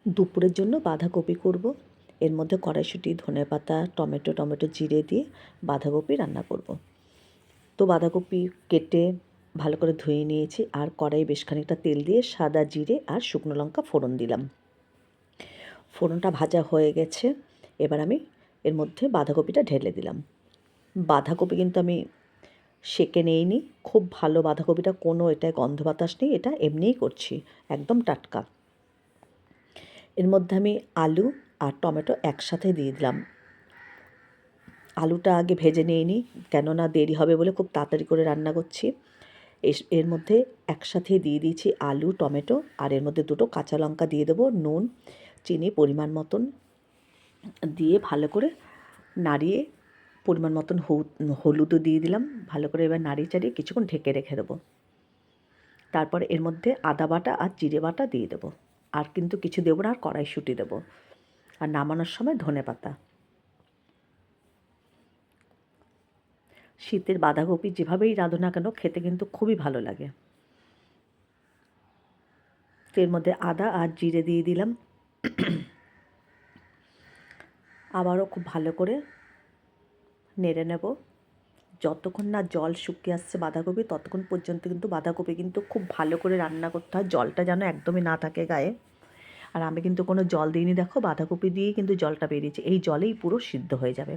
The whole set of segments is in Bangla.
দুপুরের জন্য বাঁধাকপি করব। এর মধ্যে কড়াইশুঁটি, ধনেপাতা, টমেটো জিরে দিয়ে বাঁধাকপি রান্না করব। তো বাঁধাকপি কেটে ভালো করে ধুয়ে নিয়েছি, আর কড়াইয়ে বেশ খানিকটা তেল দিয়ে সাদা জিরে আর শুকনো লঙ্কা ফোড়ন দিলাম। ফোড়নটা ভাজা হয়ে গেছে, এবার আমি এর মধ্যে বাঁধাকপিটা ঢেলে দিলাম। বাঁধাকপি কিন্তু আমি সেঁকে নিইনি, খুব ভালো বাঁধাকপিটা, কোনো এটায় গন্ধ বাতাস নেই, এটা এমনিই করছি, একদম টাটকা। এর মধ্যে আমি আলু আর টমেটো একসাথে দিয়ে দিলাম। আলুটা আগে ভেজে নিইনি, কেননা দেরি হবে বলে খুব তাড়াতাড়ি করে রান্না করছি। এর মধ্যে একসাথে দিয়ে দিয়েছি আলু, টমেটো, আর এর মধ্যে দুটো কাঁচা লঙ্কা দিয়ে দেবো, নুন চিনি পরিমাণ মতন দিয়ে ভালো করে নাড়িয়ে, পরিমাণ মতন হলুদও দিয়ে দিলাম। ভালো করে এবার নাড়িয়ে চাড়িয়ে কিছুক্ষণ ঢেকে রেখে দেবো। তারপরে এর মধ্যে আদা বাটা আর জিরে বাটা দিয়ে দেবো, আর কিন্তু কিছু দেবো না, আর কড়াইশুঁটি দেবো, আর নামানোর সময় ধনেপাতা। শীতের বাঁধাকপি যেভাবেই রাঁধো না কেন খেতে কিন্তু খুবই ভালো লাগে। তো এর মধ্যে আদা আর জিরে দিয়ে দিলাম। আবারও খুব ভালো করে নেড়ে নেব। যতক্ষণ না জল শুকিয়ে আসছে বাঁধাকপি, ততক্ষণ পর্যন্ত কিন্তু বাঁধাকপি কিন্তু খুব ভালো করে রান্না করতে হয়, জলটা যেন একদমই না থাকে গায়ে। আর আমি কিন্তু কোনো জল দিইনি, দেখো বাঁধাকপি দিয়েই কিন্তু জলটা বেরিয়েছে, এই জলেই পুরো সিদ্ধ হয়ে যাবে।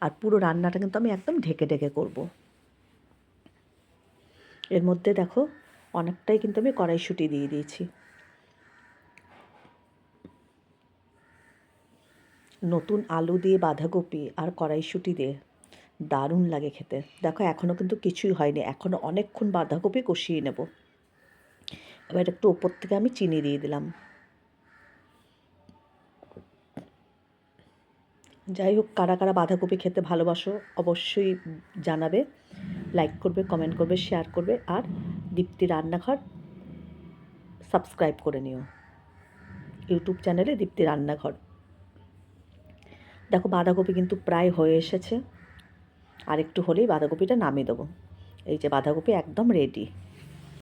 আর পুরো রান্নাটা কিন্তু আমি একদম ঢেকে ঢেকে করব। এর মধ্যে দেখো অনেকটাই কিন্তু আমি কড়াইশুঁটি দিয়ে দিয়েছি। নতুন আলু দিয়ে বাঁধাকপি আর কড়াইশুঁটি দিয়ে দারুণ লাগে খেতে। দেখো এখনও কিন্তু কিছুই হয়নি, এখনও অনেকক্ষণ বাঁধাকপি কষিয়ে নেব। এবার একটু ওপর থেকে আমি চিনি দিয়ে দিলাম। যাই হোক, কারা কারা বাঁধাকপি খেতে ভালোবাসো অবশ্যই জানাবে, লাইক করবে, কমেন্ট করবে, শেয়ার করবে, আর দীপ্তি রান্নাঘর সাবস্ক্রাইব করে নিও, ইউটিউব চ্যানেলে দীপ্তি রান্নাঘর। দেখো বাঁধাকপি কিন্তু প্রায় হয়ে এসেছে, আর একটু হলেই বাঁধাকপিটা নামিয়ে দেবো। এই যে বাঁধাকপি একদম রেডি।